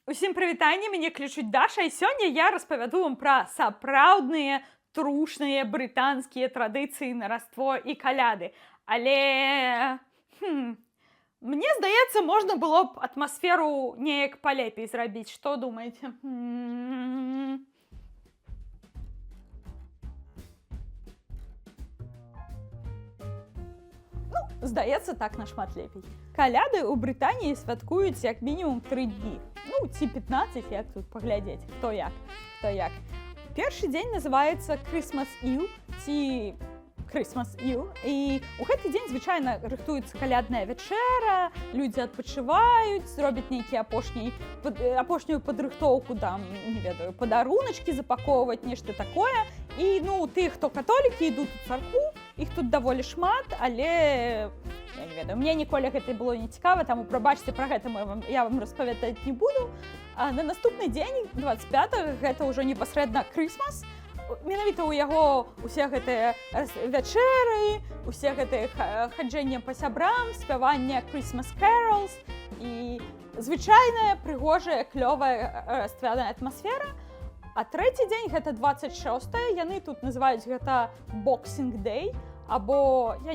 Усім прывітанне, мяне клічуць Даша, і сёння я распавяду вам пра сапраўдныя трушныя брытанскія традыцыі на Раство і каляды. Але мне здаецца, можна было б атмасферу неяк палепей зрабіць. Што думаеце? Здаецца, так нашмат лепей. Каляды ў Брытаніі святкуюць як мінімум 3 дні. Ну, ці 15, як тут паглядзець, хто як. Першы дзень называецца Christmas Eve, ці Christmas Eve. І ў гэты дзень звычайна рыхтуецца калядная вячэра, людзі адпачываюць, зробяць нейкія апошнюю падрыхтоўку, там, не ведаю, падаруначкі запаковваць, нешта такое. І, тых, хто католікі, ідуць у царкву, іх тут даволі шмат, але, я не ведаю, мне ніколі гэта было не цікава, таму прабачце, пра гэта я вам распавядаць не буду. А на наступны дзень, 25-го, гэта ўжо непасрэдна Крысмас. Менавіта ў яго усе гэтыя вячэры, усе гэтыя хаджэнне па сябрам, спяванне Christmas carols і звычайная, прыгожая, клёвая раствяная атмасфера. А трэці дзень, гэта 26-е, яны тут называюць гэта Boxing Day, або, я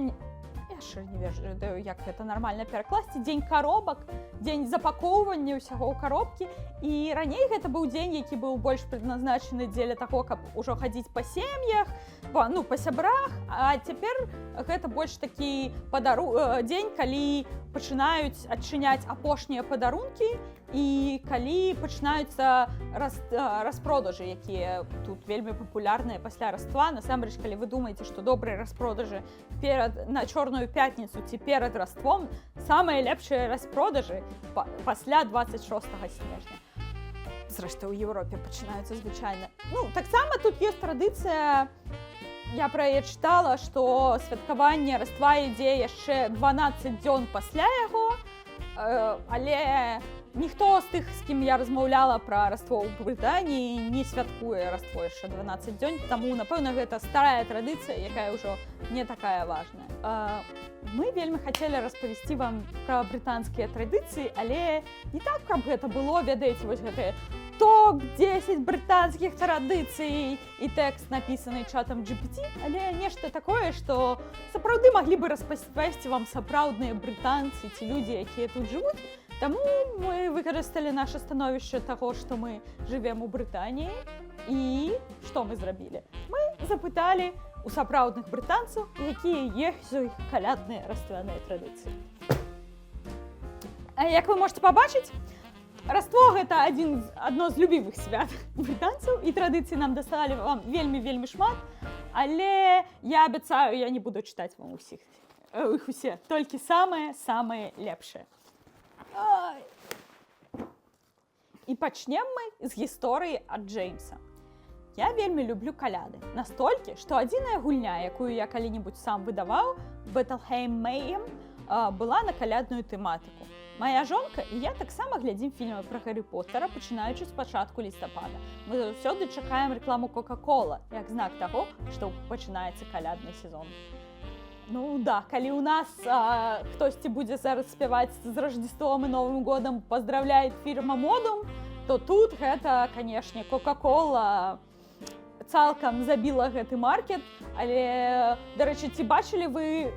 яшчэ не ведаю, як гэта нармальна перакласці, дзень коробак, дзень запакоўвання ўсяго ў коробкі. І раней гэта быў дзень, які быў больш прызначаны дзеля таго, каб ужо хадзіць па сем'ях, па сябрах, а цяпер гэта больш такі дзень, калі пачынаюць адчыняць апошнія падарункі і калі пачынаюцца распродажы, якія тут вельмі папулярныя пасля Раства. Насамрэч, калі вы думаеце, што добрыя распродажы на Чорную пятніцу ці перад Раством, самыя лепшыя распродажы пасля 26 снежня. Зрэшты, у Еўропе пачынаюцца звычайна. Таксама тут ёсць традыцыя, я пра яе чытала, што святкаванне Раства ідзе яшчэ 12 дзён пасля яго, але ніхто з тых, з кім я размаўляла пра Раство ў Брытаніі, не святкуе Раство яшчэ 12 дзён, таму, напэўна, гэта старая традыцыя, якая ўжо не такая важная. Мы вельмі хацелі распавесці вам пра брытанскія традыцыі, але не так, каб гэта было, ведаеце, вось гэтыя топ-10 брытанскіх традыцый і тэкст, напісаны чатам GPT, але нешта такое, што сапраўды маглі бы распавесці вам сапраўдныя брытанцы ці людзі, якія тут жывуць. Таму мы выкарысталі наша становішча таго, што мы жывем у Брытаніі. І што мы зрабілі? Мы запыталі у сапраўдных брытанцаў, якія ёсць у іх калядныя раствяныя традыцыі. Як вы можете пабачыць, Раство гэта адно з любімых свят брытанцаў, і традыцыі нам даставалі вам вельмі шмат, але я абяцаю, я не буду чытаць вам іх усе, толькі самыя лепшыя. І пачнем мы з гісторыі ад Джеймса. Я вельмі люблю каляды, настолькі, што адзіная гульня, якую я калі-небудзь сам выдаваў, Battleheim Mayhem, была на калядную тэматыку. Мая жонка і я таксама глядзім фільмы пра Гаррі Поттера, пачынаючы з пачатку лістапада. Мы заўсёды чакаем рэкламу Кока-Кола, як знак таго, што пачынаецца калядны сезон. Калі ў нас хтосьці будзе зараз спяваць з Рождеством і Новым годам «Поздравляет фірма Модум», то тут гэта, канешне, Кока-Кола цалкам забіла гэты маркет, але, дарэчы, ці бачылі вы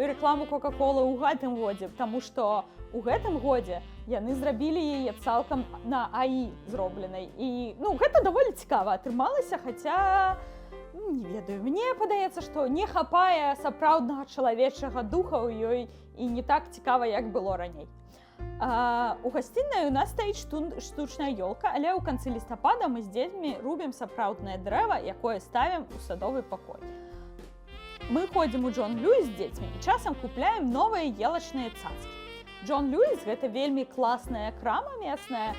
рэкламу Кока-Колы ў гэтым годзе? Таму што у гэтым годзе яны зрабілі яе цалкам на АІ зробленай. І, гэта даволі цікава атрымалася, хаця, не ведаю, мне падаецца, што не хапае сапраўднага чалавечага духа ў ёй і не так цікава, як было раней. У гасцінай у нас стаіць штучная ёлка, але ў канцы лістапада мы з дзецьмі рубім сапраўднае дрэва, якое ставім у садовы пакой. Мы ходзім у Джон Льюіс з дзецьмі і часам купляем новыя елачныя цацкі. Джон Льюіс — гэта вельмі класная крама месная,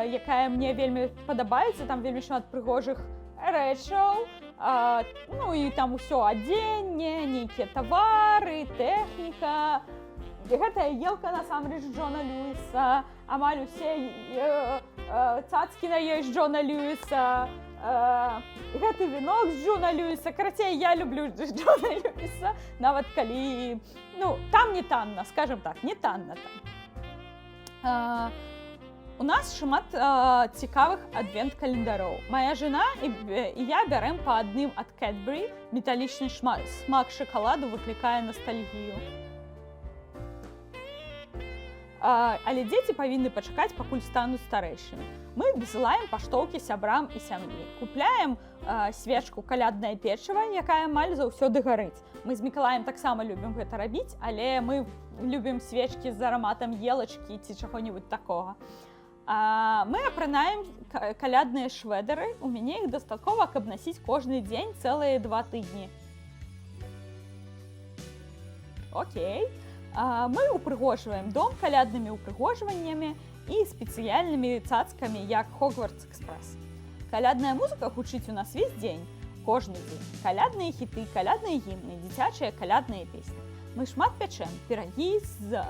якая мне вельмі падабаецца, там вельмі шмат прыгожых рэчаў, і там усё адзенне, нейкія тавары, тэхніка. Гэтая елка насамрэч Джона Льюіса, амаль усе цацкі на ёй з Джона Льюіса, гэты вінок з Джона Льюіса. Карацей, я люблю Джона Льюіса, нават калі, там не танна, скажем так, не танна там. У нас шмат цікавых адвент-календароў. Моя жена і я бярем па адным ад Cadbury. Металічны смак шакаладу выклікае ностальгію. Але дзеці павінны пачакаць, пакуль стануць старэйшымі. Мы высылаем паштоўкі сябрам і сям'і. Купляем свечку каляднае печыва, якая амаль заўсёды гарыць. Мы з Мікалаем таксама любім гэта рабіць, але мы любім свечкі з араматам елачкі ці чаго-небудзь такога. Мы апранаем калядныя шведары. У мяне іх дастаткова, каб насіць кожны дзень цэлыя 2 тыдні. Окей. Мы упрыгожваем дом каляднымі упрыгожваннямі і спецыяльнымі цацкамі, як Хогвартс Экспрэс. Калядная музыка гучыць у нас весь дзень, кожны дзень. Калядныя хіты, калядныя гімны, дзіцячыя калядныя песні. Мы шмат пячэм пірагі з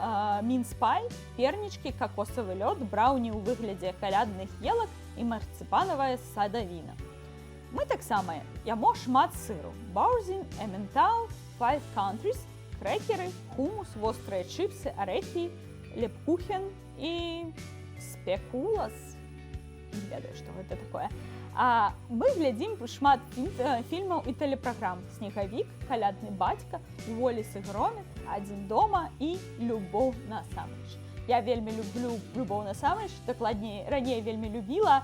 мінспай, пернічкі, какосавы лёд, браўні ў выглядзе калядных елак і марцыпанавая садавіна. Мы таксама ямо шмат сыру. Баузін, эментал, Five Countries, крэкеры, хумус, вострыя чыпсы, арэхі, лепкухен і спекулас. Не ведаю, што гэта такое. Мы глядзім шмат фільмаў і тэлепраграм. «Снегавік», «Калядны бацька», «Уоллес і Громіт», «Адзін дома» і «Любоў насамрэч». Я вельмі люблю «Любоў насамрэч», дакладней, раней вельмі любіла,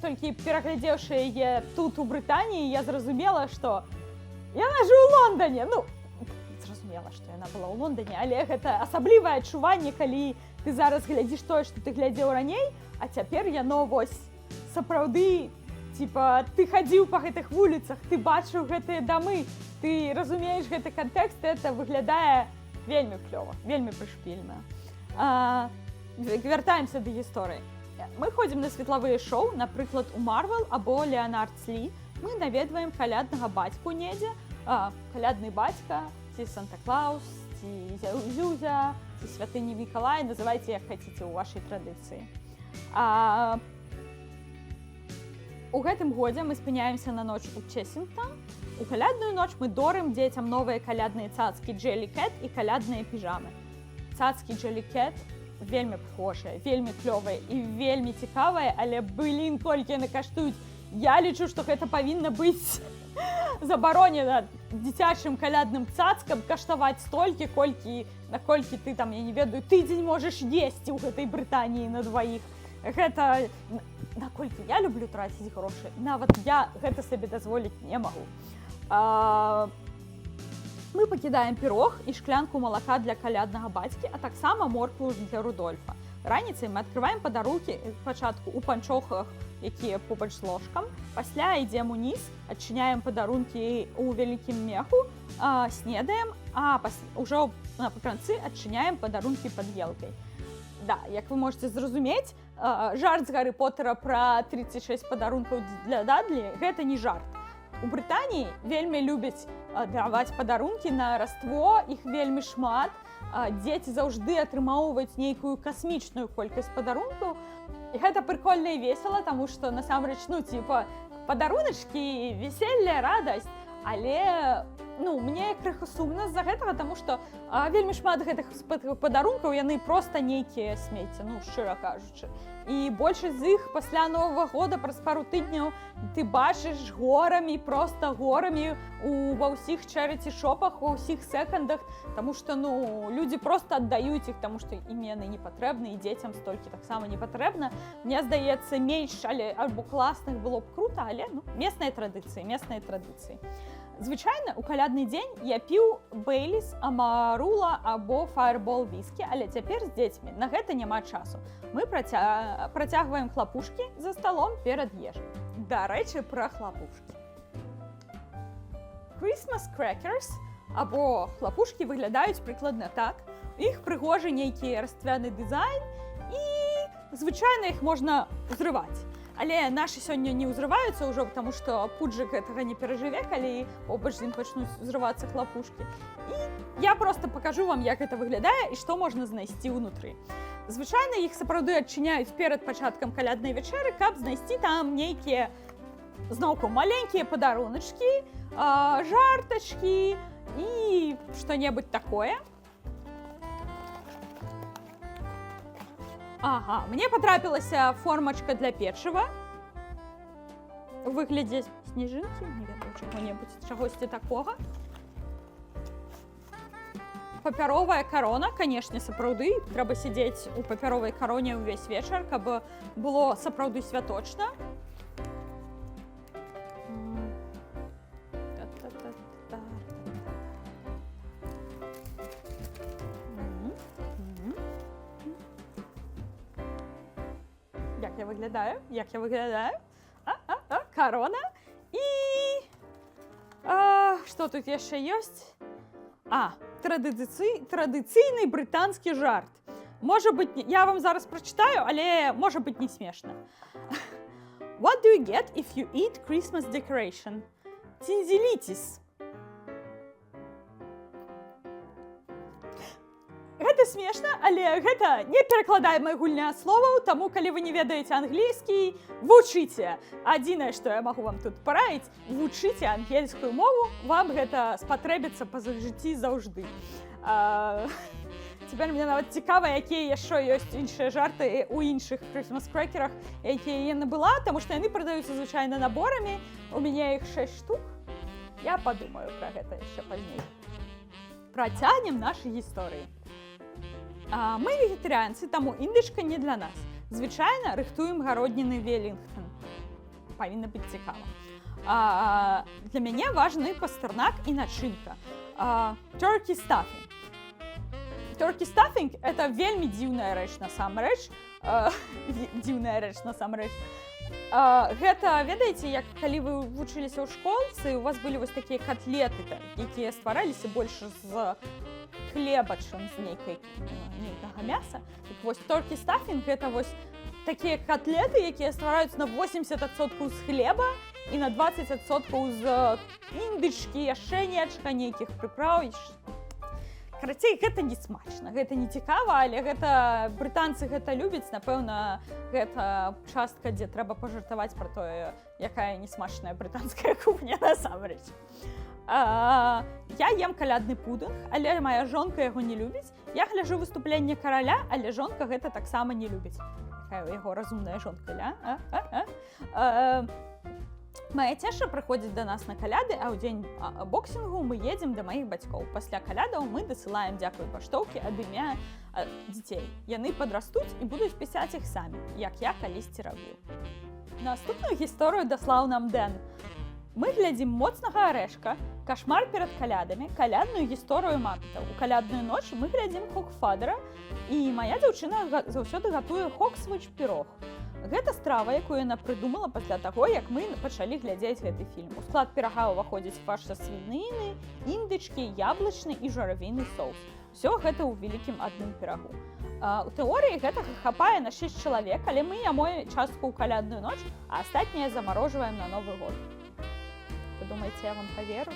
толькі пераглядзеўшы яе тут у Брытаніі, я зразумела, што яна жа ў Лондоне. Зразумела, што яна была ў Лондоне, але гэта асаблівае адчуванне, калі ты зараз глядзіш тое, што ты глядзеў раней, а цяпер яно вось сапраўды, типа, ты хадзіў па гэтых вуліцах, ты бачыў гэтыя дамы, ты разумееш гэты кантэкст, это выглядае вельмі клёва, вельмі прышпільна. Вяртаемся да гісторыі. Мы ходзім на светлавыя шоу, напрыклад, у Марвел або Леонард Слі. Мы наведваем каляднага бацьку недзе, калядны бацька, ці Санта-Клаус, ці Зюзя, ці святыні Мікалай, называйце як хаціце ў вашай традыцыі. У гэтым годзе мы спыняемся на ноч у Чесінгтон. У калядную ноч мы дорым дзецям новыя калядныя цацкі Jelly Cat і калядныя піжамы. Цацкі Jelly Cat вельмі похожыя, вельмі клёвыя і вельмі цікавыя, але, блін, колькі яны каштуюць. Я лічу, што гэта павінна быць забаронена дзіцячым калядным цацкам каштаваць столькі, наколькі ты там, я не ведаю, тыдзень можаш есці ў гэтай Брытаніі на дваіх. Гэта, наколькі я люблю траціць грошы, нават я гэта сабе дазволіць не магу. Мы пакідаем пірог і шклянку малака для каляднага бацькі, а таксама моркву для Рудольфа. Раніцай мы адкрываем падарункі пачатку ў панчохах, якія побач з ложкам. Пасля ідзем уніз, адчыняем падарункі ў вялікім меху, снедаем, а ўжо напрыканцы адчыняем падарункі пад елкай. Да, як вы можете зразумець, жарт з Гаррі Поттера пра 36 падарункаў для Дадлі – гэта не жарт. У Брытаніі вельмі любяць даваць падарункі на Раство, іх вельмі шмат. Дзеці заўжды атрымоўваюць нейкую касмічную колькасць падарункаў. І гэта прыкольна і весела, таму што насамрэч, падаруначкі, веселье, радасць. Але, мне крыху сумна з-за гэтага, таму што вельмі шмат гэтых падарункаў, яны проста нейкія смецце, шчыра кажучы. І большасць з іх пасля Новага года праз пару тыдняў ты бачыш горамі, проста горамі ва ўсіх чарыці-шопах, ва ўсіх секандах, таму што, людзі проста аддаюць іх, таму што ім яны не патрэбны, і дзецям столькі таксама не патрэбна. Мне здаецца, менш альбо класных было б крута, але, местныя традыцыі. Звычайна, у калядны дзень я піў Бейліс, Амарула або Фаербол віскі, але цяпер з дзецьмі на гэта няма часу. Мы працягваем хлапушкі за сталом перад ежай. Дарэчы, пра хлапушкі. Christmas crackers або хлапушкі выглядаюць прыкладна так. У іх прыгожы нейкі расцвяны дызайн і звычайна іх можна ўзрываць. Але нашы сёння не ўзрываюцца ўжо, таму што пуджык гэтага не перажыве, калі побач з ім пачнуць ўзрывацца хлапушкі. І я проста пакажу вам, як гэта выглядае і што можна знайсці ўнутры. Звычайна іх сапраўды адчыняюць перад пачаткам каляднай вячэры, каб знайсці там нейкія, зноўку, маленькія падаруначкі, жартачкі і што-небудзь такое. Ага, мне потрапілася формачка для печыва. У выглядзе сніжынкі, не ведаю, чаго-небудзь, чагосьці такога. Папяровая карона, канешне, сапраўды. Трэба сядзець у папяровай кароне ўвесь вечар, каб было сапраўды святочна. Як я выглядаю? Корона. І што тут яшчэ ёсць? Традыцыйны брытанскі жарт. Можа быць, я вам зараз прачытаю, але можа быць не смешна. What do you get if you eat Christmas decoration? Тинзелитис. Гэта смешна, але гэта не перакладаемая гульня словаў, таму калі вы не ведаеце англійскі, вучыце. Адзінае, што я магу вам тут параіць, вучыце ангельскую мову, вам гэта спатрэбіцца па жыцці заўжды. Цяпер мне нават цікава, якія яшчэ ёсць іншыя жарты ў іншых крысмас-крэкерах, якія я набыла, таму што яны прадаюцца звычайна наборамі. У мяне іх 6 штук. Я падумаю пра гэта яшчэ пазней. Працягнем нашы гісторыі. Мы вегетарыянцы, таму індычка не для нас. Звычайна рыхтуем гародніны Велінгтон. Павінна быць цікава. Для мяне важны пастэрнак і начынка. Turkey stuffing. Turkey stuffing – это вельмі дзіўная рэч насамрэч. Гэта, ведаеце, як калі вы вучыліся ў школцы, у вас былі вось такія котлеты, якія ствараліся больш з хлеба, чым з нейкага мяса. Так вось turkey stuffing – гэта вось такія котлеты, якія ствараюцца на 80% з хлеба і на 20% з індычкі, яшчэ нечага, нейкіх прыправ. Карацей, гэта не смачна, гэта не цікава, але гэта брытанцы гэта любяць. Напэўна, гэта частка, дзе трэба пажартаваць пра тое, якая несмачная брытанская кухня насамрэч. Я ем калядны пудынг, але моя жонка яго не любіць. Я гляджу выступленне караля, але жонка гэта таксама не любіць. Якая ў яго разумная жонка, ля? Моя цяжа прыходзіць да нас на каляды, а ў дзень боксінгу мы едзем да маіх бацькоў. Пасля калядаў мы дасылаем дзякуй паштоўкі ад імя дзяцей. Яны падрастуць і будуць пісаць іх самі, як я калісьці рабіў. Наступную гісторыю даслаў нам Дэн. Мы глядзім моцнага арэшка, кашмар перад калядамі, калядную гісторыю мапітаў. У калядную ноч мы глядзім хок-фадера, і моя дзяўчына заўсёды гатуе хоксвіч пірог. Гэта страва, якую яна прыдумала пасля таго, як мы пачалі глядзець гэты фільм. У склад пірага ўваходзіць фарш са свініны, індычкі, яблычны і журавейны соус. Усё гэта ў вялікім адным пірагу. У тэорыі гэтага хапае на 6 чалавек, але мы ямоем частку ў калядную ноч, а астатняе замарожваем на Новы год. Вы думаеце, я вам паверу?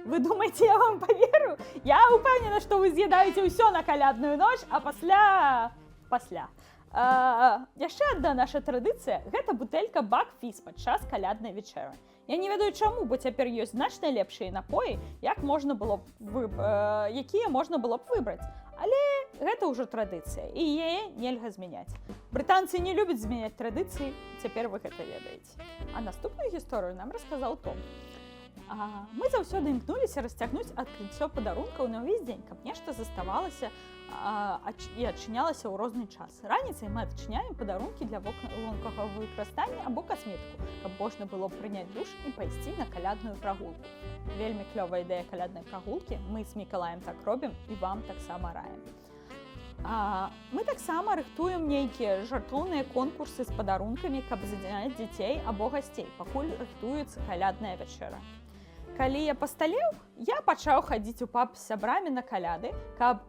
Вы думаеце, я вам паверу? Я упэўнена, што вы з'едаеце ўсё на калядную ноч, а пасля. Яшчэ адна наша традыцыя – гэта бутэлька Бакфіс падчас каляднай вечэры. Я не ведаю чаму, бо цяпер ёсць значна лепшыя напоі, якія можна было б выбраць. Але гэта ўжо традыцыя, і яе нельга змяняць. Брытанцы не любяць змяняць традыцыі, цяпер вы гэта ведаеце. А наступную гісторыю нам расказаў Том. Мы заўсёды імкнуліся расцягнуць адкрыццё падарункаў на ўвесь дзень, каб нешта заставалася і адчынялася ў розны час. Раніцай мы адчыняем падарункі для вонкавага выкарыстання або касметыку, каб можна было прыняць душ і пайсці на калядную прагулку. Вельмі клёвая ідэя каляднай прагулкі, мы з Мікалаем так робім і вам таксама раім. Мы таксама рыхтуем нейкія жартоўныя конкурсы з падарункамі, каб задзяняць дзяцей або гасцей, пакуль рыхтуецца калядная вячэра. Калі я пасталеў, я пачаў хадзіць у паб з сябрамі на каляды, каб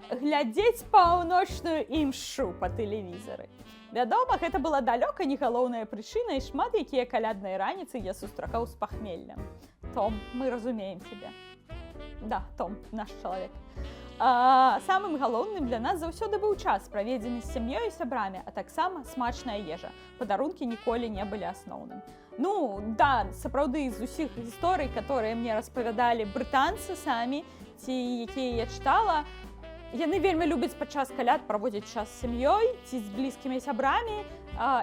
глядзець паўночную імшу па тэлевізары. Вядома, гэта была далёка не галоўная прычына, і шмат якія калядныя раніцы я сустракаў з пахмеллем. Том, мы разумеем цябе. Да, Том, наш чалавек. Самым галоўным для нас заўсёды быў час, праведзены з сям'ёй і сябрамі, а таксама смачная ежа. Падарункі ніколі не былі асноўным. Ну, да, сапраўды, з усіх гісторый, которые мне распавядалі брытанцы самі, ці якія я чытала, Яны вельмі любяць падчас каляд праводзіць час з сям'ёй ці з блізкімі сябрамі,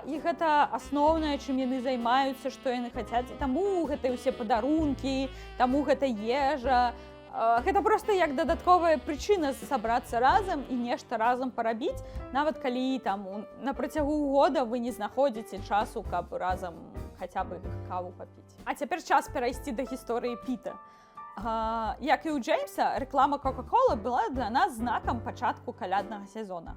і гэта асноўнае, чым яны займаюцца, што яны хацяць. І таму гэта ўсе падарункі, таму гэта ежа. Гэта проста як дадатковая прычына сабрацца разам і нешта разам парабіць, нават калі там на працягу года вы не знаходзіце часу, каб разам хаця бы каву папіць. А цяпер час перайсці да гісторыі Піта. Як і ў Джеймса, рэклама Кока-Колы была для нас знакам пачатку каляднага сезона.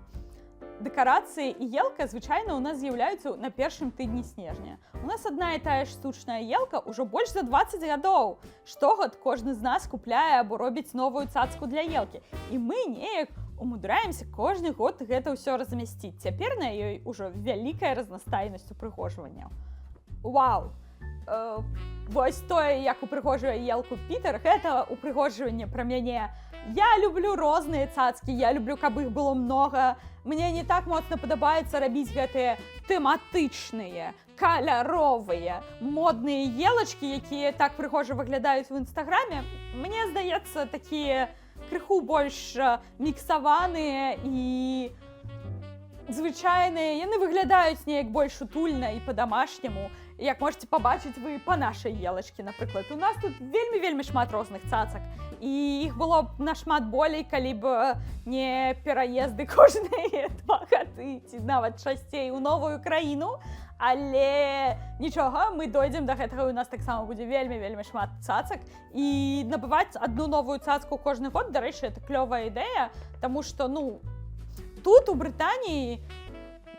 Дэкарацыі і елка звычайна ў нас з'яўляюцца на першым тыдні снежня. У нас адна і тая ж штучная елка ўжо больш за 20 гадоў. Штогод кожны з нас купляе або робіць новую цацку для елкі. І мы неяк умудряемся кожны год гэта ўсё размясціць. Цяпер на ёй ужо вялікая разнастайнасць упрыгожванняў. Вау! Вось тое, як упрыгожвае елку Пітер, гэта упрыгожванне пра мяне. Я люблю розныя цацкі, я люблю, каб іх было многа. Мне не так моцна падабаецца рабіць гэтыя тэматычныя, каляровыя, модныя елачкі, якія так прыгожа выглядаюць в інстаграме. Мне здаецца, такія крыху больш міксаваныя і звычайныя. Яны выглядаюць неяк больш утульна і па-дамашняму. Як можете пабачыць вы па нашай елачкі, напрыклад. У нас тут вельмі шмат розных цацак. І іх было б нашмат болей, калі б не пераезды кожныя 2 гады, ці нават часцей у новую краіну. Але нічога, мы дойдзем да гэтага, у нас таксама будзе вельмі шмат цацак. І набываць адну новую цацку кожны год, дарэчы, это клёвая ідэя, таму што, тут у Брытаніі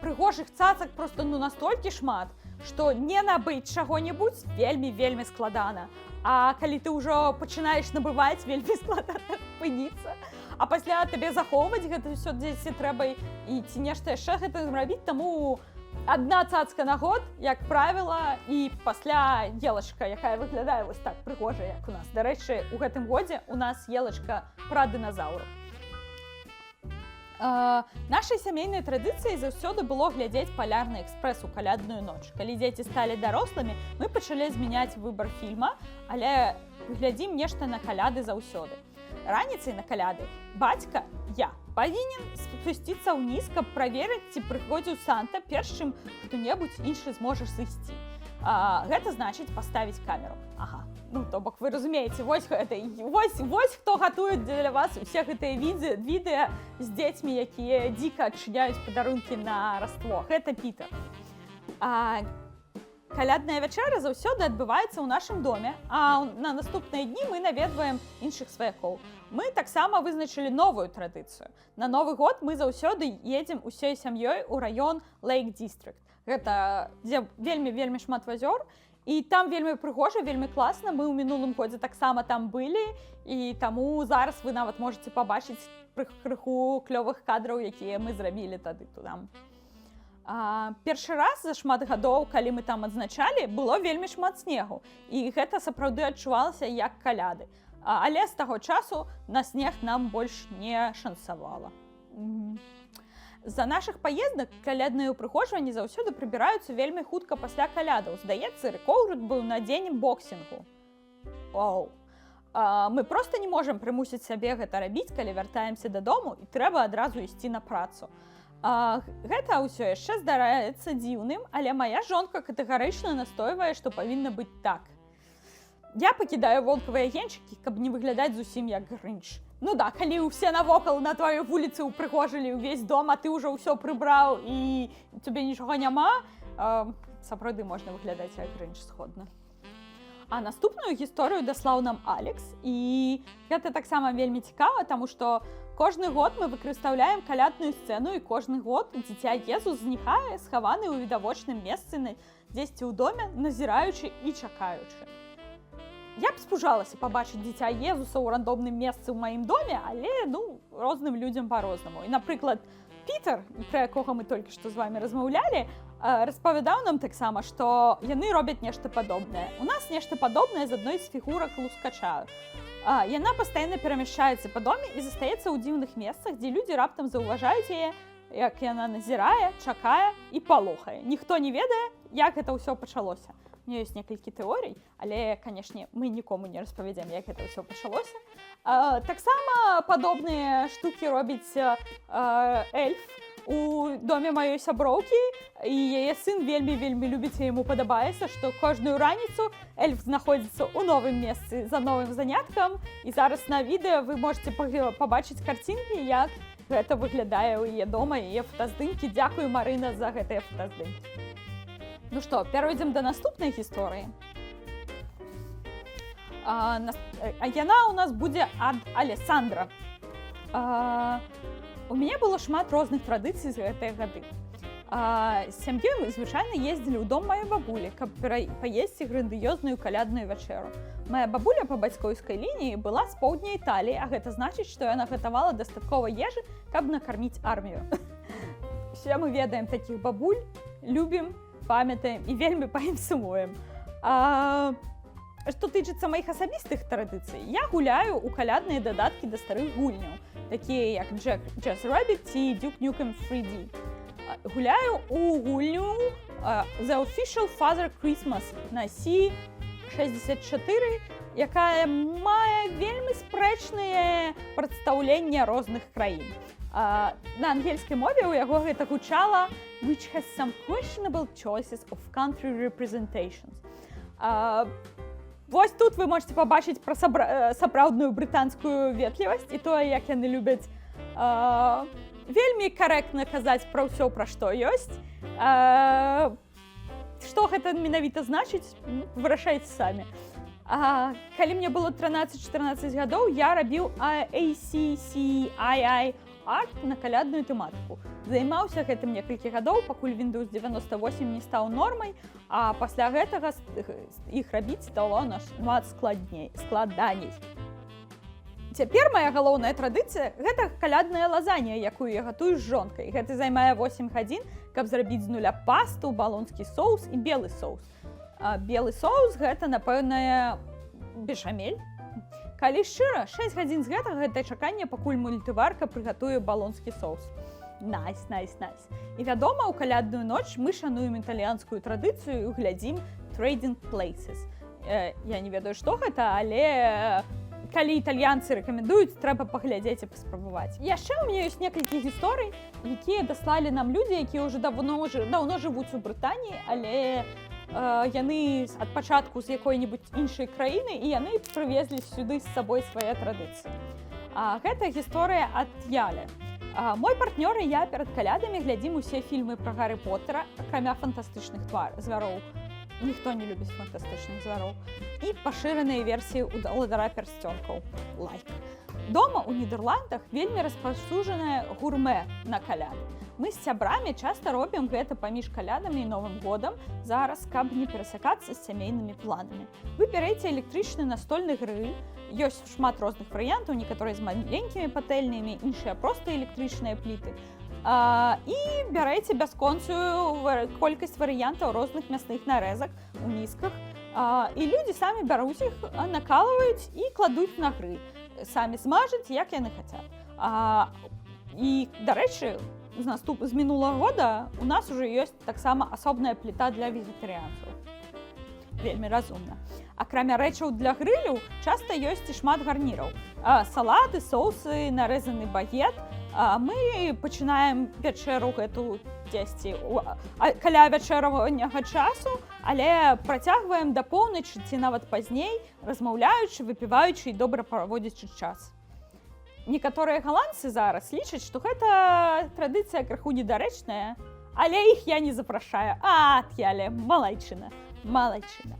прыгожых цацак проста настолькі шмат, што не набыць чаго-небудзь вельмі складана. А калі ты ўжо пачынаеш набываць, вельмі складана спыніцца. А пасля табе захоўваць гэта ўсё дзесьці трэба і ці нешта яшчэ гэта рабіць, таму адна цацка на год, як правіла, і пасля елачка, якая выглядае вось так прыгожа, як у нас. Дарэчы, у гэтым годзе у нас елачка пра дыназаўраў. Нашай сямейнай традыцыяй заўсёды было глядзець палярны экспрэс у калядную ноч. Калі дзеці сталі дарослымі, мы пачалі змяняць выбар фільма, але глядзім нешта на каляды заўсёды. Раніцай на каляды бацька, я, павінен спусціцца ўніз, каб праверыць, ці прыходзіў Санта, перш чым хто-небудзь іншы зможа сысці. Гэта значыць паставіць камеру. То бок вы разумееце, вось хто гатуе для вас усе гэтыя відэа з дзецьмі, якія дзіка адчыняюць падарункі на Раство. Гэта Пітер. Калядная вячэра заўсёды адбываецца ў нашым доме, а на наступныя дні мы наведваем іншых сваякоў. Мы таксама вызначылі новую традыцыю. На Новы год мы заўсёды едзем усёй сям'ёй у раён Лейк Дистрикт. Гэта дзе вельмі шмат азёр. І там вельмі прыгожа, вельмі класна. Мы ў мінулым годзе таксама там былі, і таму зараз вы нават можаце пабачыць крыху клёвых кадраў, якія мы зрабілі тады туда. Першы раз за шмат гадоў, калі мы там адзначалі, было вельмі шмат снегу. І гэта сапраўды адчувалася як каляды. Але з таго часу на снег нам больш не шансавала. З-за нашых паездак калядныя ўпрыгожванні заўсёды прыбіраюцца вельмі хутка пасля калядаў. Здаецца, рэкорд быў на дзень боксінгу. Мы проста не можам прымусіць сябе гэта рабіць, калі вяртаемся дадому і трэба адразу ісці на працу. Гэта ўсё яшчэ здараецца дзіўным, але мая жонка катэгарычна настойвае, што павінна быць так. Я пакідаю вонкавыя агеньчыкі, каб не выглядаць зусім як Грынч. Калі ўсе навокал на тваёй вуліцы ўпрыгожылі ўвесь дом, а ты ўжо ўсё прыбраў і цябе нічога няма, сапраўды можна выглядаць як Грынч сходна. А наступную гісторыю даслаў нам Алекс, і гэта таксама вельмі цікава, таму што кожны год мы выкарыстаўляем калядную сцэну, і кожны год дзіця Езус знікае, схаваны ў відавочным месцы дзесьці ў доме, назіраючы і чакаючы. Я б спужалася пабачыць дзіця Езуса ў рандомным месцы ў маім доме, але, розным людзям па-рознаму. І, напрыклад, Пітер, пра якога мы толькі што з вамі размаўлялі, распавядаў нам таксама, што яны робяць нешта падобнае. У нас нешта падобнае з адной з фігурак лускача. Яна пастаянна перамяшчаецца па доме і застаецца ў дзіўных месцах, дзе людзі раптам заўважаюць яе, як яна назірае, чакае і палохае. Ніхто не ведае, як гэта ўсё пачалося. У мяне ёсць некалькі тэорый, але, канешне, мы нікому не распавядзем, як гэта ўсё пачалося. Таксама падобныя штукі робіць эльф у доме маёй сяброўкі, і яе сын вельмі любіць, і яму падабаецца, што кожную раніцу эльф знаходзіцца ў новым месцы за новым заняткам, і зараз на відэа вы можете пабачыць карцінкі, як гэта выглядае ў яе дома, яе фотаздымкі. Дзякую, Марына, за гэтыя фотаздымкі. Ну што, пяройдзем да наступнай гісторыі. Яна у нас будзе ад Алесандра. У мяне было шмат розных традыцый за гэтыя гады. З сям'ёй мы звычайна ездзілі ў дом маёй бабулі, каб паесці грандыёзную калядную вячэру. Мая бабуля па бацькоўскай лініі была з поўдня Італіі, а гэта значыць, што яна гатавала дастаткова ежы, каб накарміць армію. Все мы ведаем такіх бабуль, любім, памятаем і вельмі па ім сумуем. Што тычыцца маіх асабістых традыцый, я гуляю ў калядныя дадаткі да старых гульняў, такія як Jazz Rabbit ці Duke Nukem 3D. Гуляю ў гульню The Official Father Christmas на C64, якая мае вельмі спрэчныя прадстаўленні розных краін. На ангельскай мове ў яго гэта гучала which has some questionable choices of country representations. Вось тут вы можете пабачыць пра сапраўдную брытанскую ветлівасць і тое, як яны любяць вельмі карэктна казаць пра ўсё, пра што ёсць. Што гэта менавіта значыць, вырашайце самі. Калі мне было 13-14 гадоў, я рабіў ACCII арт на калядную тэматыку. Займаўся гэтым некалькі гадоў, пакуль Windows 98 не стаў нормай, а пасля гэтага іх рабіць стало нашмат складаней. Цяпер мая галоўная традыцыя – гэта калядная лазанья, якую я гатую з жонкай. Гэта займае 8 гадзін, каб зрабіць з нуля пасту, балонскі соус і белы соус. Белы соус – гэта, напэўна, бешамель. Калі шчыра, 6 гадзін з гэтага гэта чаканне, пакуль мультыварка прыгатуе балонскі соус. Найс. І вядома, у калядную ноч мы шануем італьянскую традыцыю і глядзім Trading Places. Я не ведаю, што гэта, але калі італьянцы рэкамендуюць, трэба паглядзець і паспрабаваць. Яшчэ ў мяне ёсць некалькі гісторый, якія даслалі нам людзі, якія ўжо даўно жывуць у Брытаніі, але яны ад пачатку з якой-небудзь іншай краіны, і яны прывезлі сюды з сабой свае традыцыі. Гэта гісторыя ад Ялі. Мой партнёр і я перад калядамі глядзім усе фільмы пра Гаррі Поттера, акрамя фантастычных звяроў. Ніхто не любіць фантастычных звяроў. І пашыраныя версіі ўладара пярсцёнкаў. Лайк. Дома ў Нідерландах вельмі распаўсюджанае гурмэ на каляды. Мы з сябрамі часта робім гэта паміж калядамі і Новым годам, зараз, каб не перасякацца з сямейнымі планамі. Вы бярэце электрычны настольны грыль, ёсць шмат розных варыянтаў, некаторыя з маленькімі патэльнямі, іншыя проста электрычныя пліты. І бярэце бясконцую колькасць варыянтаў розных мясных нарэзак у місках. І людзі самі бяруць іх, накалваюць і кладуць на грыль. Самі смажаць, як яны хацяць. І, дарэчы, з мінулага года у нас уже ёсць таксама асобная пліта для вегетарыянцаў. Вельмі разумна. Акрамя рэчаў для грылю, часта ёсць і шмат гарніраў. Салаты, соусы, нарэзаны багет. Мы пачынаем вячэру гэту дзесьці каля вячэравага часу, але працягваем да поўначы ці нават пазней, размаўляючы, выпіваючы і добра праводзячы час. Некаторыя галандцы зараз лічаць, што гэта традыцыя крыху недарэчная, але іх я не запрашаю. Яле, малайчына.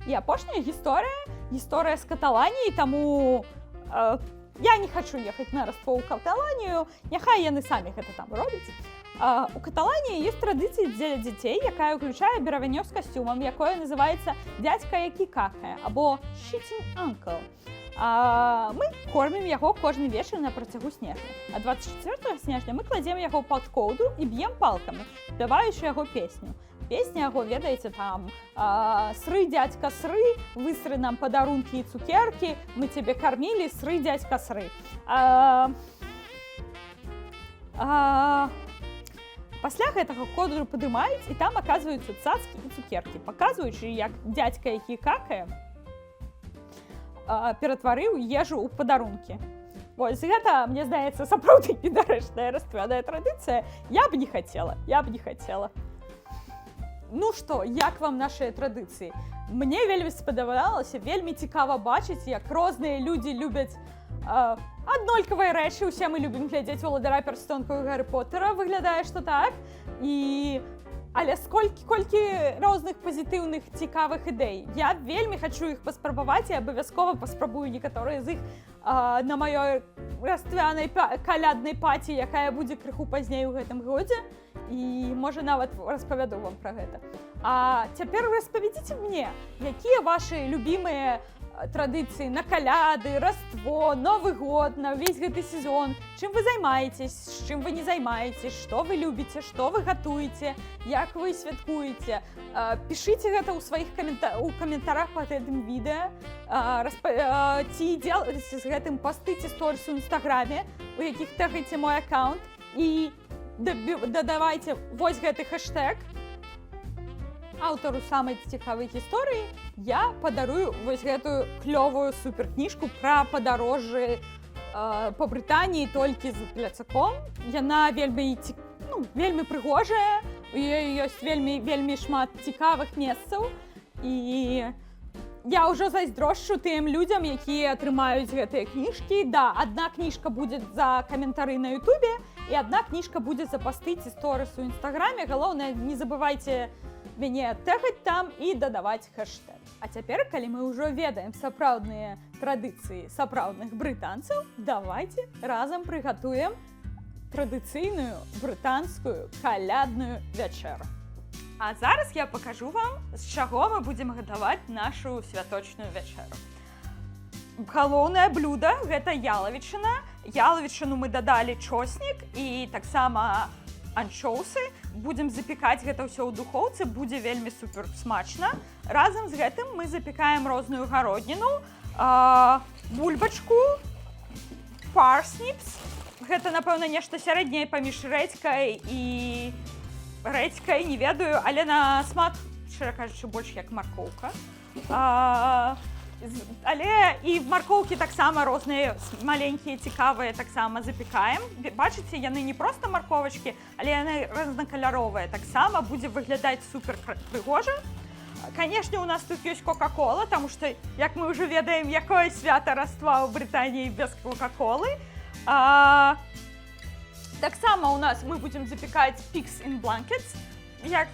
І апошняя гісторыя з Каталаніяй, таму я не хачу ехаць на Раство ў Каталанію, няхай яны самі гэта там робяць. У Каталаніі ёсць традыцыя для дзяцей, якая ўключае беравянё з касцюмам, якое называецца «Дзядзька, які какае» або «Shitting Uncle». Мы кормім яго кожны вечар на працягу снежня. А 24 снежня мы кладзем яго пад коўдру і б'ем палкамі, спяваючы яго песню. Песня яго, ведаеце, там «Сры, дядька, сры, высры нам падарункі і цукеркі, мы цябе кармілі, сры, дядька, сры». Пасля гэтага коўдру падымаюць, і там аказваюцца цацкі і цукеркі, паказваючы, як дзядзька, які какае, ператварыў ежу ў падарункі. Вось гэта, мне здаецца, сапраўды недарэчная раствяная традыцыя. Я б не хацела. Ну што, як вам нашыя традыцыі? Мне вельмі спадабалася, вельмі цікава бачыць, як розныя людзі любяць аднолькавыя рэчы. Усе мы любім глядзець «Валадара перстонкаў» і «Гаррі Поттера», выглядае, што так. Але колькі розных пазітыўных, цікавых ідэй. Я вельмі хачу іх паспрабаваць і абавязкова паспрабую некаторыя з іх на маёй раствянай каляднай паці, якая будзе крыху пазней у гэтым годзе. І, можа, нават распавяду вам пра гэта. А цяпер распавядзіце мне, якія вашы любімыя традыцыі на каляды, Раство, Новы год, на ўвесь гэты сезон. Чым вы займаецесь, з чым вы не займаецесь, што вы любіце, што вы гатуеце, як вы святкуеце. Пішыце гэта ў сваіх каментарах пад гэтым відэа. Ці дзеліце з гэтым пастыце сторыс у Інстаграме, у якіх тэгаеце мой аккаунт. І дадавайце вось гэты хэштэг. Аўтару самай цікавай гісторыі я падарую вось гэтую клёвую суперкніжку пра падарожжы па Брытаніі толькі з пляцаком. Яна вельмі прыгожая, у ёй ёсць вельмі шмат цікавых месцаў. І я ўжо зайздрошчу тым людзям, якія атрымаюць гэтыя кніжкі. Да, адна кніжка будзе за каментары на Ютубе, і адна кніжка будзе за пасты ці сторыс у Інстаграме. Галоўнае, не забывайце мяне тэгаць там і дадаваць хэштэг. А цяпер, калі мы ўжо ведаем сапраўдныя традыцыі сапраўдных брытанцаў, давайце разам прыгатуем традыцыйную брытанскую калядную вячэру. А зараз я пакажу вам, з чаго мы будзем гатаваць нашу святочную вячэру. Галоўнае блюда – гэта ялавічына. Ялавічыну мы дадалі чоснік і таксама анчоусы. Будзем запікаць гэта ўсё ў духоўцы, будзе вельмі супер смачна. Разам з гэтым мы запікаем розную гародніну, бульбачку, парсніпс. Гэта, напэўна, нешта сярэдняе паміж рэдзькай і рэдзькай, не ведаю, але на смак, шчыра кажучы, больш як маркоўка. Але і в маркоўкі таксама розныя маленькія цікавыя таксама запікаем. Бачыце, яны не проста марковачкі, але яны рознакаляровыя. Таксама будзе выглядаць супер прыгожа. Канешне, у нас тут ёсць кока-кола, таму што, як мы ўжо ведаем, якое свята Раства ў Брытаніі без кока-колы. Таксама у нас мы будзем запікаць pigs in blankets, як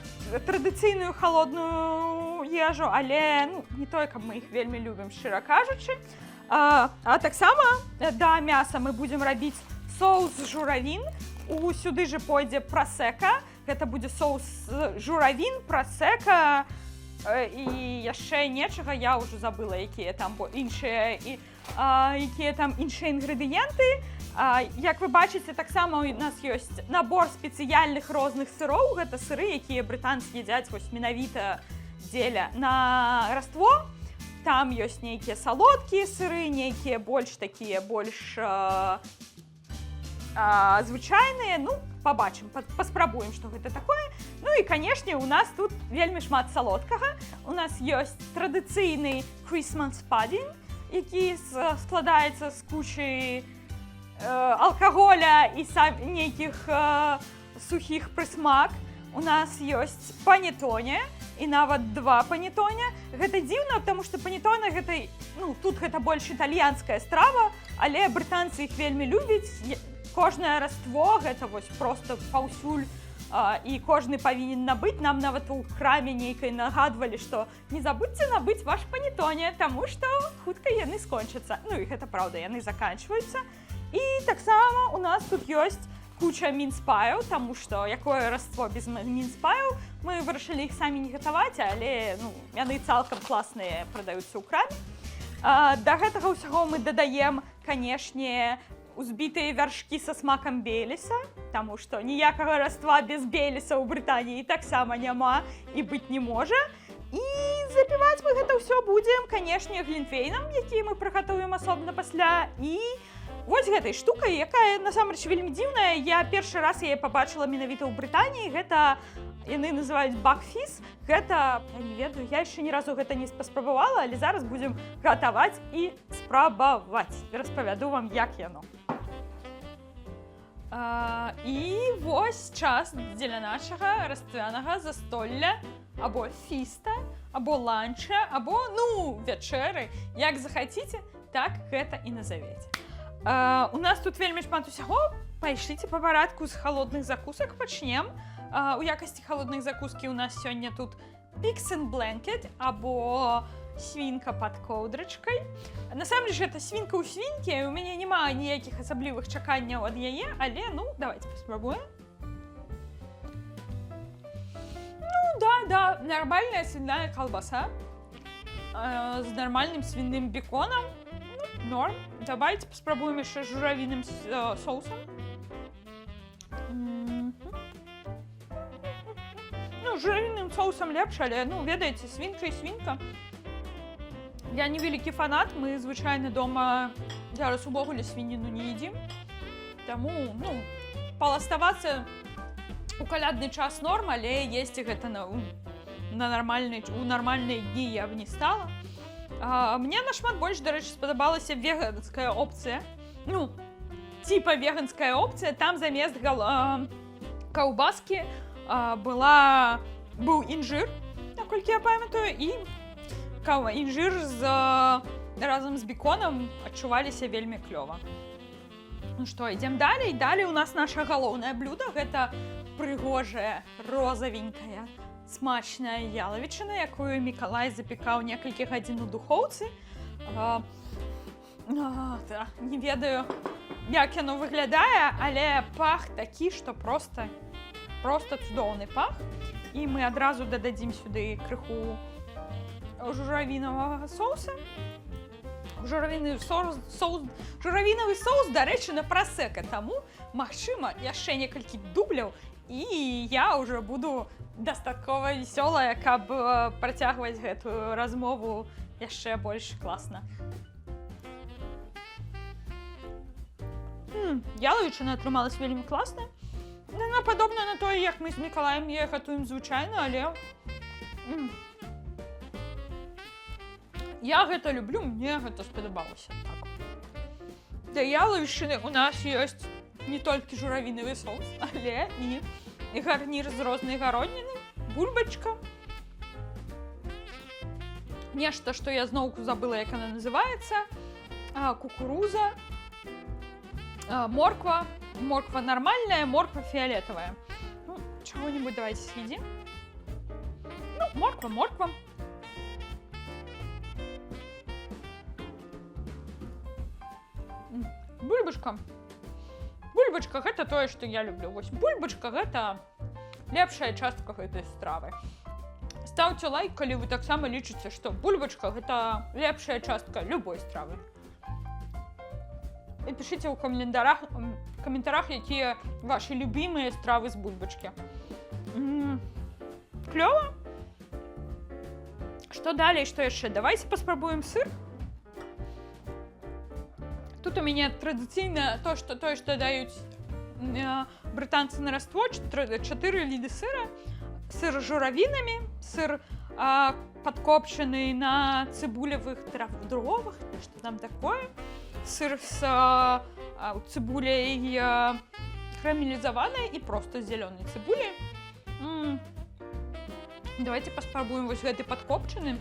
традыцыйную халодную ежу, але не тое, каб мы іх вельмі любім, шчыра кажучы. А таксама да мяса мы будзем рабіць соус журавін. Сюды же пойдзе прасека. Гэта будзе соус журавін, прасека і яшчэ нечага. Я ўжо забыла, якія там іншыя інгрэдыенты. Як вы бачыце, таксама у нас ёсць набор спецыяльных розных сыроў. Гэта сыры, якія брытанцы едзяць менавіта дзеля на Раство. Там ёсць нейкія салодкія сыры, нейкія больш звычайныя. Пабачым, паспрабуем, што гэта такое. І, канешне, у нас тут вельмі шмат салодкага. У нас ёсць традыцыйны Christmas pudding, які складаецца з кучы алкаголя і нейкіх сухіх прысмак. У нас ёсць панетоне, і нават 2 панетоне. Гэта дзіўна, таму што панетоне тут гэта больш італьянская страва, але брытанцы іх вельмі любяць. Кожнае Раство гэта вось проста паўсюль, і кожны павінен набыць. Нам нават у краме нейкай нагадвалі, што не забудзьце набыць ваш панетоне, таму што хутка яны скончацца. І гэта праўда, яны заканчваюцца. І таксама у нас тут ёсць куча мінспаяў, таму што якое Раство без мінспаяў. Мы вырашылі іх самі не гатаваць, але яны цалкам класныя, прадаюцца ў краме. Да гэтага ўсяго мы дадаем, канешне, узбітыя вяршкі са смакам Бейліса, таму што ніякага Раства без Бейліса ў Брытаніі таксама няма і быць не можа. І запіваць мы гэта ўсё будзем, канешне, глінтвейнам, які мы прыгатуем асобна пасля. І вось гэтай штукай, якая насамрэч вельмі дзіўная. Я першы раз яе пабачыла менавіта ў Брытаніі. Гэта яны называюць бакфіс. Гэта, я не ведаю, я яшчэ ні разу гэта не паспрабавала, але зараз будзем гатаваць і спрабаваць. Распавяду вам, як яно. І вось час дзеля нашага раствянага застолля, або фіста, або ланча, або, вячэры. Як захаціце, так гэта і назавеце. У нас тут вельмі шмат усяго. Пайшліце па парадку з халодных закусак пачнем. У якасці халодных закускі у нас сёння тут Pigs and Blanket або свінка пад коўдрачкай. Насамрэч, гэта свінка ў свінкі, у мяне няма ніякіх асаблівых чаканняў ад яе, але, давайте паспрабуем. Да, нормальная свиная колбаса з нормальным свиным беконом. Норм. Давайте паспрабуем яшчэ з журавіным соусом. Журавіным соусом лепш, але, ведаеце, свінка і свінка. Я не вялікі фанат, мы звычайна дома зараз увогуле свініну не едзім. Таму, паластавацца у калядны час норм, але есці гэта у нармальныя дні я б не стала. Мне нашмат больш, дарэчы, спадабалася веганская опцыя. Типа веганская опцыя, там замест каўбаскі быў інжыр, наколькі я памятаю, і інжыр разам з беконам адчуваліся вельмі клёва. Што, ідзем далей. Далей у нас наша галоўнае блюдо. Гэта прыгожая, розавенькая, смачная ялавічына, якую Мікалай запекаў некалькі гадзін у духоўцы. Не ведаю, як яно выглядае, але пах такі, што проста цудоўны пах. І мы адразу дададзім сюды крыху журавінавага соуса. Журавінавы соус, дарэчы, на прасека, таму, магчыма, яшчэ некалькі дубляў, і я ўжо буду дастаткова весёлая, каб працягваць гэтую размову яшчэ больш класна. Ялавічына атрымалась вельмі класная. Яна падобна на тое, як мы з Мікалаем яе гатуем звычайна, але я гэта люблю, мне гэта спадабалася. Для ялавічыны у нас ёсць не толькі журавінавы соус, але і гарнір з рознай гародніны, бульбачка. Нешта, што я зноўку забыла, як яна называецца, кукуруза, морква. Морква нормальная, морква фиолетовая. Чего-нибудь давайте съедим. Морква. Бульбачка. Бульбачка — гэта тое, што я люблю. Вось бульбачка — гэта лепшая частка гэтай стравы. Ставьте лайк, калі вы таксама лічыце, што бульбачка — гэта лепшая частка любой стравы. І пішыце ў каментарах, якія ваші любімыя стравы з бульбачкі. Клёва? Што далей, што яшчэ? Давайте паспрабуем сыр. Тут у мяне традыцыйна тое, што даюць брытанцы на раство, 4 віды сыра. Сыр з журавінамі, сыр падкопчаны на цыбулевых дровах, што там такое. Сыр с цибулей карамелизованной и просто с зеленой цибулей. Давайте паспрабуем вось гэты падкопчаны.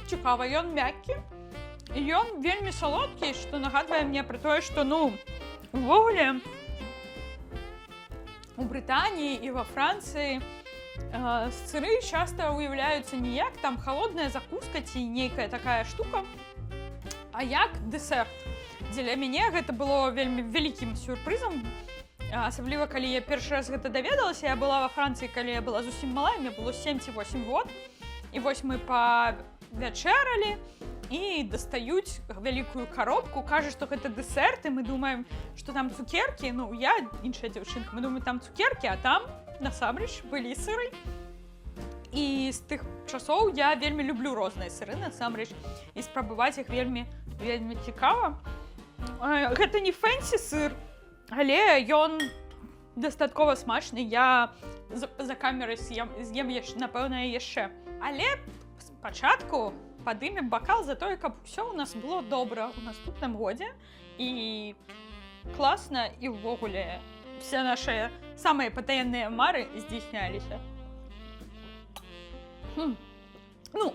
Цікава, ён мяккі. І ён вельмі салодкі, што нагадвае мне пра тое, што, увогуле у Брытаніі і ва Францыі сыры часто уяўляюцца не як там холодная закуска ці нейкая такая штука, а як дэсерт. Дзеля мяне гэта было вельмі вялікім сюрпрызам. Асабліва, калі я першы раз гэта даведалася, я была ва Францыі, калі я была зусім малая, мне было 7 ці 8 год. І вось мы павячэралі і дастаюць вялікую коробку, кажа, што гэта дэсерт, і мы думаем, што там цукеркі, я іншая дзяўчынка, мы думаем, там цукеркі, а там насамрэч былі сыры. І з тых часоў я вельмі люблю розныя сыры, насамрэч, і спрабаваць іх вельмі цікава. Гэта не фэнсі сыр, але ён дастаткова смачны. Я за камерай з'ем напэўна яшчэ. Але спачатку падымем бакал за тое, каб усё ў нас было добра ў наступным годзе і класна, і ўвогуле все наши самыя патаенныя мары здзейсняліся. Ну,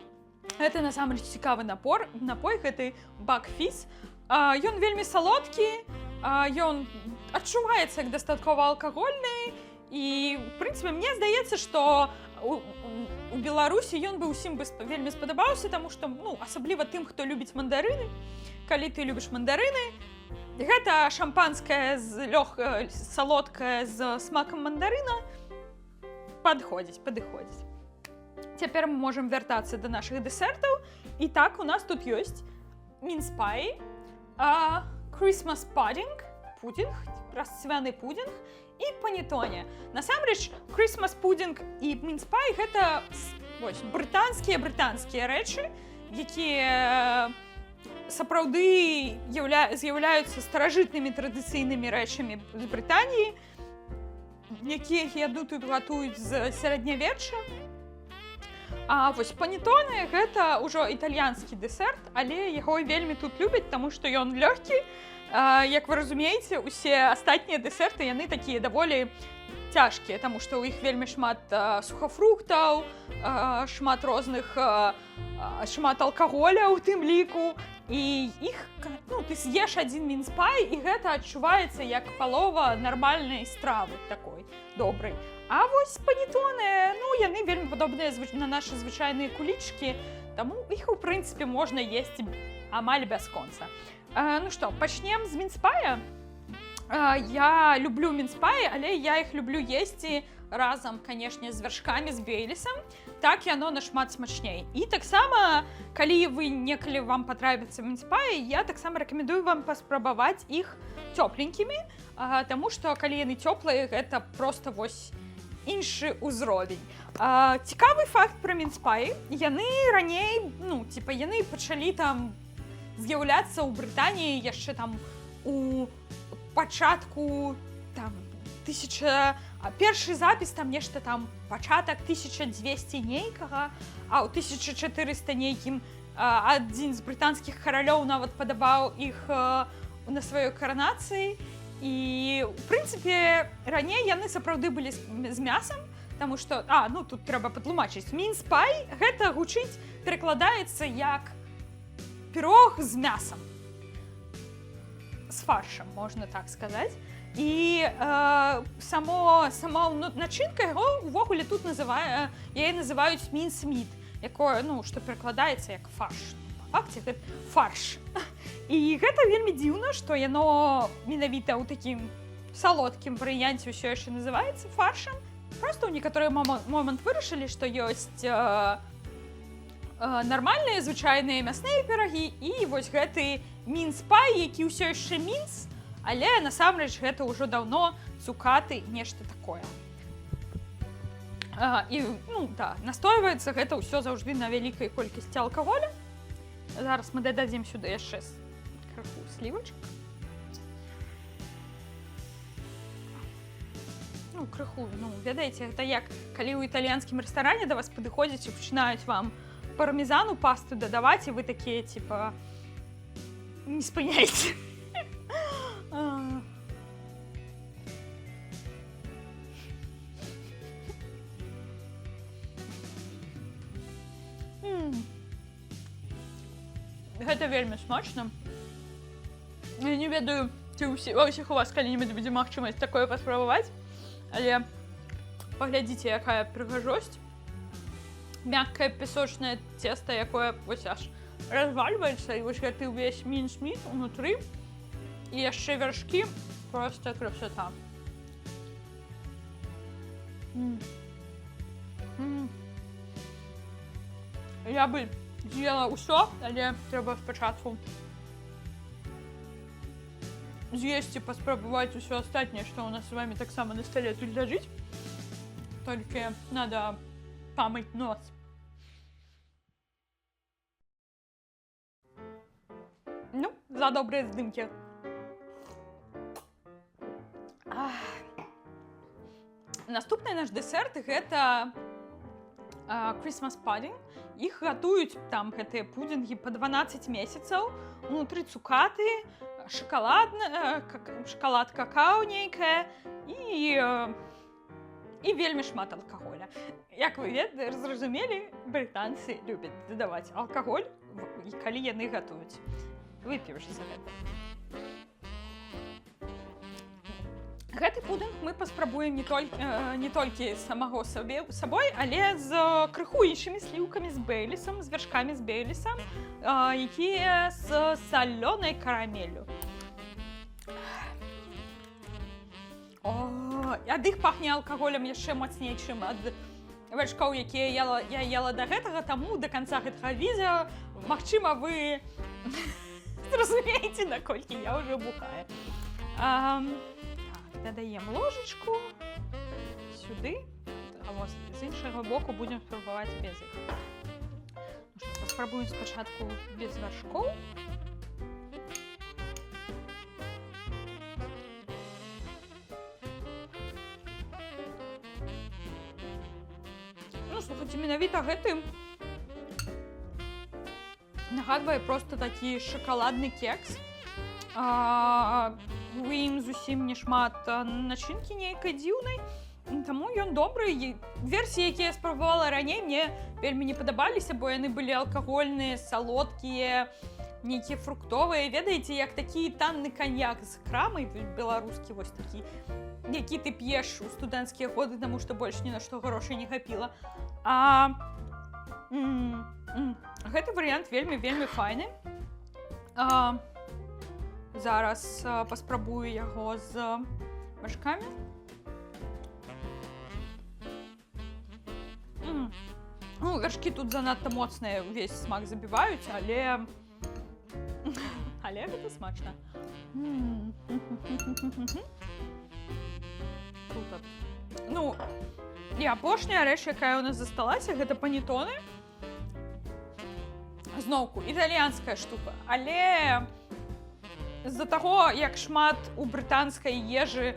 гэта насамрэч цікавы напой, гэты Бакфіз. Ён вельмі салодкі, ён адчуваецца як дастаткова алкагольны, і, в прынцыпе, мне здаецца, што у Беларусі ён бы ўсім вельмі спадабаўся, таму што, ну, асабліва тым, хто любіць мандарыны. Калі ты любіш мандарыны, гэта шампанскае салодкае з смакам мандарына падыходзіць. Цяпер мы можам вяртацца да нашых дэсертаў. І так, у нас тут ёсць мінспай, Christmas pudding, расцвяны пудинг, і панетоне. Насамрэч, Christmas pudding і мінспай гэта брытанскія рэчы, якія сапраўды з'яўляюцца старажытнымі традыцыйнымі рэчамі з Брытаніі, якія тут гатуюць з сярэднявечча. А вось панетоне гэта ўжо італьянскі дэсерт, але яго вельмі тут любяць, таму што ён лёгкі. Як вы разумееце, усе астатнія дэсерты, яны такія даволі цяжкія, таму што ў іх вельмі шмат сухафруктаў, шмат алкаголя ў тым ліку, і іх, ну, ты з'еш адзін мінспай, і гэта адчуваецца як палова нармальнай стравы такой добрай. А вось панетоне, ну, яны вельмі падобныя на нашы звычайныя кулічкі, таму іх, у прынцыпе, можна есці амаль бясконца. Ну што, пачнем з мінспая. Я люблю мінспаі, але я іх люблю есці разам, канешне, з вяршкамі, з бейлісам. Так яно нашмат смачней. І таксама, калі некалі вам патрапіцца мінспаі, я таксама рэкамендую вам паспрабаваць іх цёпленькімі, таму што, калі яны цёплыя, гэта проста вось іншы ўзровень. Цікавы факт пра мінспаі. Яны раней, яны пачалі там з'яўляцца ў Брытаніі яшчэ там у пачатку першы запіс там нешта там пачатак 1200 нейкага, а ў 1400 нейкім адзін з брытанскіх каралёў нават падабаў іх на сваёй каранацыі. І, у прынцыпе, раней яны сапраўды былі з мясам, таму што, тут трэба патлумачыць. Мінспай, гэта гучыць, перакладаецца як пірог з мясам. З фаршам, можна так сказаць. І сама начынка яго ўвогуле тут яе называюць мінсміт, якое, што перакладаецца як фарш. Па факце, гэта фарш. І гэта вельмі дзіўна, што яно менавіта ў такім салодкім варыянце ўсё яшчэ называецца фаршам. Проста ў некаторы момант вырашылі, што ёсць нармальныя звычайныя мясныя пірагі і вось гэты мінспай, які ўсё яшчэ мінс, але насамрэч гэта ўжо даўно цукаты, нешта такое. І, настойваецца гэта ўсё заўжды на вялікай колькасці алкаголя. Зараз мы дададзім сюды яшчэ крыху слівачак. Крыху, ведаеце, гэта як калі ў італьянскім рэстаране да вас падыходзяць і пачынаюць вам пармезану пасту дадаваць, і вы такія, не спыняйце. Гэта вельмі смачна. Я не ведаю, ці ва ўсіх у вас калі-небудзь будзе магчымасць такое паспрабаваць, але паглядзіце, якая прыгажосць. Мяккае песочнае цеста, якое вось аж развальваецца, і вось гэты ўвесь мінсміт унутры, і яшчэ вяршкі, проста красота. Я бы з'ела ўсё, але трэба спачатку з'есці, паспрабаваць усё астатняе, што ў нас з вами таксама на стале тут ляжыць. Толькі надо памыць нос. За добрыя здымкі. Наступны наш дэсерт гэта Christmas pudding. Іх гатуюць там гэтыя пудингі па 12 месяцаў. Унутры цукаты, шакалад какао нейкае і вельмі шмат алкаголя. Як вы зразумелі, брытанцы любяць дадаваць алкаголь, калі яны гатуюць. Выпіўшы за гэта. Гэты пудынг мы паспрабуем не толькі самого сабой, але з крыху іншымі сліўкамі, з бейлісам, з вяршкамі з бейлісам, якія з салёнай карамеллю. Ад іх пахне алкаголем яшчэ мацней, чым ад вяршкоў, якія я ела да гэтага, таму да канца гэтага відэа, магчыма, вы зразумееце, наколькі я ўжо бухаю. Дадаем ложечку сюды, а вось з іншага боку будзем спрабаваць без іх. Ну што, паспрабуем спачатку без вяршкоў. Ну, слухайце, менавіта гэты нагадвае проста такі шакаладны кекс. У ім зусім не шмат начынкі нейкай дзіўнай, таму ён добры. Версіі, якія я спрабавала раней, мне вельмі не падабаліся, бо яны былі алкагольныя, салодкія, нейкія фруктовыя. Ведаеце, як такі танны каньяк з крамы, беларускі вось такі, які ты п'еш у студэнцкія годы, таму што больш ні на што грошай не хапіла. Гэты варыянт вельмі файны. Зараз паспрабую яго з вяршкамі. Ну, вяршкі тут занадта моцныя, увесь смак забіваюць, але гэта смачна. Ну, і апошняя рэч, якая ў нас засталася, гэта панетоны. Зноўку, італьянская штука, але з-за таго, як шмат у брытанскай ежы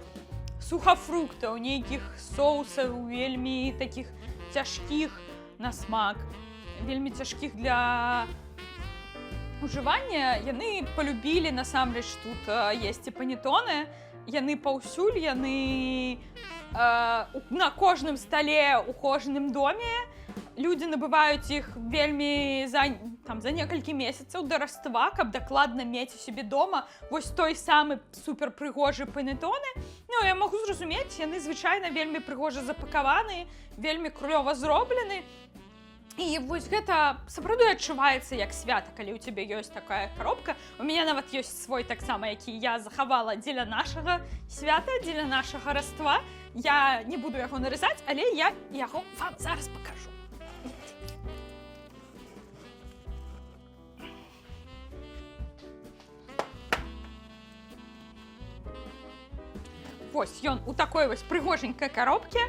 сухафруктаў, нейкіх соусаў, вельмі такіх цяжкіх на смак, вельмі цяжкіх для ужывання, яны полюбілі насамрэч тут есці панетоны. Яны паўсюль, яны на кожным стале, у кожным доме. Людзі набываюць іх вельмі за некалькі месяцаў да Раства, каб дакладна мець у сябе дома вось той самы суперпрыгожы панетоны. Ну, я магу зразумець, яны звычайна вельмі прыгожа запакаваны, вельмі клёва зроблены. І вось гэта сапраўды адчуваецца як свята, калі ў цябе ёсць такая коробка. У мяне нават ёсць свой таксама, які я захавала дзеля нашага свята, дзеля нашага Раства. Я не буду яго нарызаць, але я яго вам зараз пакажу. Вось ён у такой вось прыгоженькай коробке.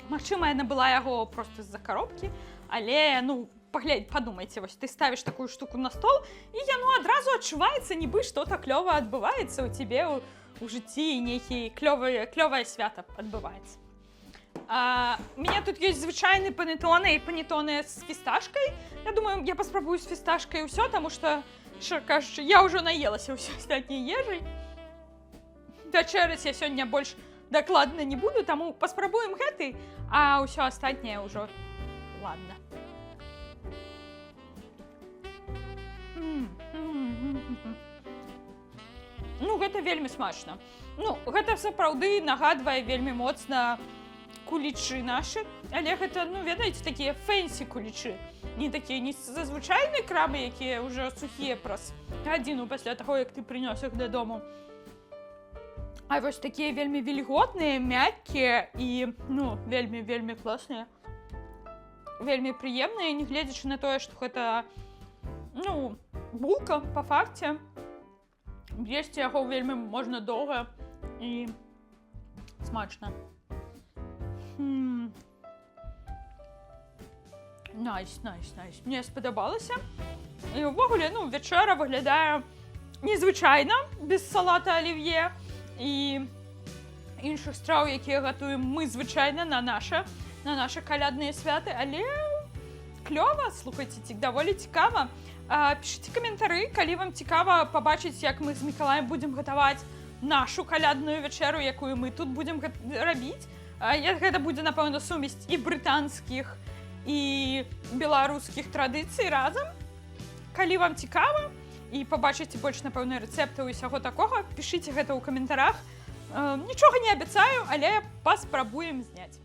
Магчыма, яна была яго проста з-за коробкі, але, ну, падумайце, вось ты ставіш такую штуку на стол, і яно адразу адчуваецца, нібы што-то клёва адбываецца ў цябе у жыцці, і нейкі клёвае свята адбываецца. У мяне тут ёсць звычайны панетоны і панетоны з фісташкай. Я думаю, я паспрабую з фісташкай ўсё, таму што, шчыра кажучы, я ўжо наелася ўсёй астатняй ежай. Вячэраць я сёння больш дакладна не буду, таму паспрабуем гэты, а ўсё астатняе ўжо ладна. Ну, гэта вельмі смачна. Ну, гэта сапраўды нагадвае вельмі моцна кулічы нашы, але гэта, ну, ведаеце, такія фэнсі кулічы. Не такія, не зазвычайныя крамы, якія ўжо сухія праз гадзіну пасля таго, як ты прынёс іх дадому. А вось такія вельмі вільготныя, мяккія і, ну, вельмі класныя. Вельмі прыемныя, нягледзячы на тое, што гэта, ну, булка, па факце. Есці яго вельмі можна доўга і смачна. Найс. Мне спадабалася. І ўвогуле, ну, вячэра выглядае незвычайна, без салата алівье. І іншых страў, якія гатуем мы звычайна на нашы калядныя святы, але клёва, слухайце, даволі цікава. Пішыце каментары, калі вам цікава пабачыць, як мы з Мікалаем будзем гатаваць нашу калядную вячэру, якую мы тут будзем рабіць. Гэта будзе, напэўна, сумесь і брытанскіх, і беларускіх традыцый разам. Калі вам цікава і пабачыце больш, напэўна, рэцэптаў і усяго такога, пішыце гэта ў каментарах. Нічога не абяцаю, але паспрабуем зняць.